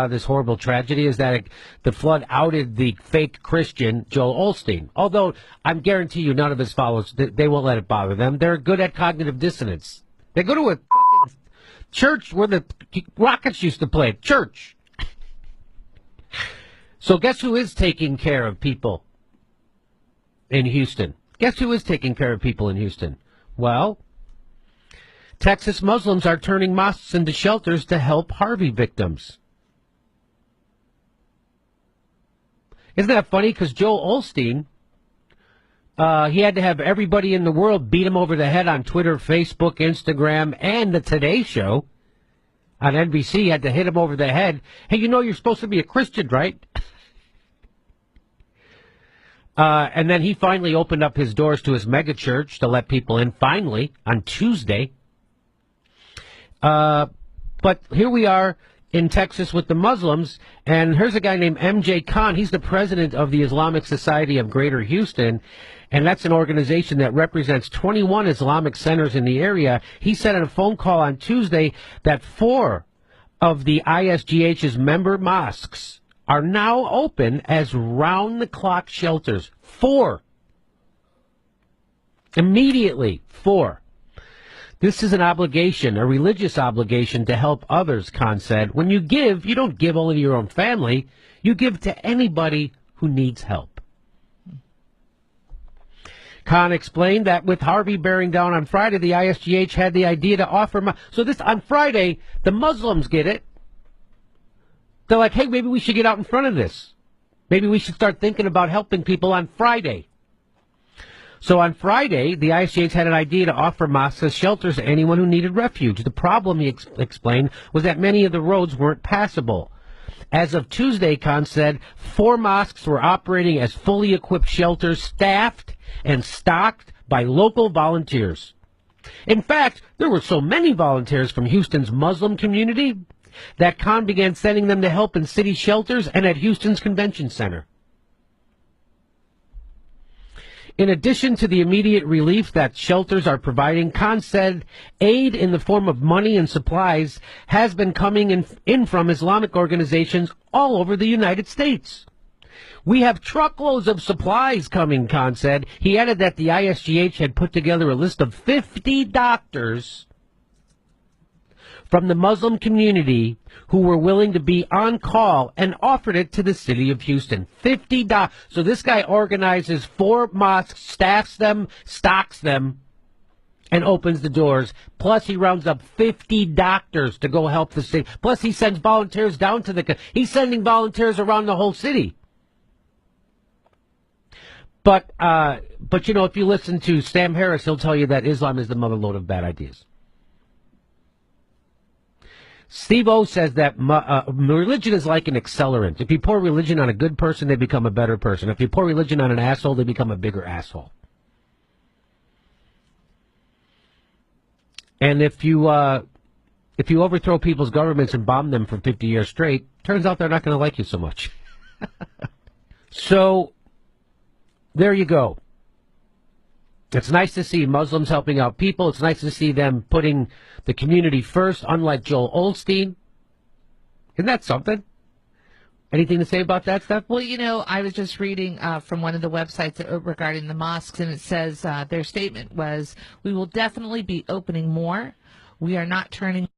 this horrible tragedy is that the flood outed the fake Christian Joel Osteen. Although I guarantee you none of his followers, they won't let it bother them. They're good at cognitive dissonance. They go to a church where the Rockets used to play. Church. So guess who is taking care of people in Houston? Guess who is taking care of people in Houston? Well, Texas Muslims are turning mosques into shelters to help Harvey victims. Isn't that funny? Because Joel Osteen, he had to have everybody in the world beat him over the head on Twitter, Facebook, Instagram, and the Today Show on NBC had to hit him over the head. Hey, you know you're supposed to be a Christian, right? And then he finally opened up his doors to his mega church to let people in, finally, on Tuesday. But here we are in Texas with the Muslims, and here's a guy named M.J. Khan. He's the president of the Islamic Society of Greater Houston, and that's an organization that represents 21 Islamic centers in the area. He said in a phone call on Tuesday that 4 of the ISGH's member mosques are now open as round-the-clock shelters. 4. Immediately, 4. This is an obligation, a religious obligation to help others, Khan said. When you give, you don't give only to your own family. You give to anybody who needs help. Khan explained that with Harvey bearing down on Friday, the ISGH had the idea to offer... So this on Friday, the Muslims get it. They're like, hey, maybe we should get out in front of this. Maybe we should start thinking about helping people on Friday. So on Friday, the ISGH had an idea to offer mosques as shelters to anyone who needed refuge. The problem, he explained, was that many of the roads weren't passable. As of Tuesday, Khan said, 4 mosques were operating as fully equipped shelters, staffed and stocked by local volunteers. In fact, there were so many volunteers from Houston's Muslim community that Khan began sending them to help in city shelters and at Houston's Convention Center. In addition to the immediate relief that shelters are providing, Khan said aid in the form of money and supplies has been coming in from Islamic organizations all over the United States. We have truckloads of supplies coming, Khan said. He added that the ISGH had put together a list of 50 doctors from the Muslim community who were willing to be on call and offered it to the city of Houston. 50 doctors. So this guy organizes 4 mosques, staffs them, stocks them, and opens the doors. Plus he rounds up 50 doctors to go help the city. Plus he sends volunteers down to the... He's sending volunteers around the whole city. But you know, if you listen to Sam Harris, he'll tell you that Islam is the motherlode of bad ideas. Steve O says that religion is like an accelerant. If you pour religion on a good person, they become a better person. If you pour religion on an asshole, they become a bigger asshole. And if you overthrow people's governments and bomb them for 50 years straight, turns out they're not going to like you so much. So, there you go. It's nice to see Muslims helping out people. It's nice to see them putting the community first, unlike Joel Osteen. Isn't that something? Anything to say about that stuff? Well, you know, I was just reading from one of the websites regarding the mosques, and it says their statement was, "We will definitely be opening more. We are not turning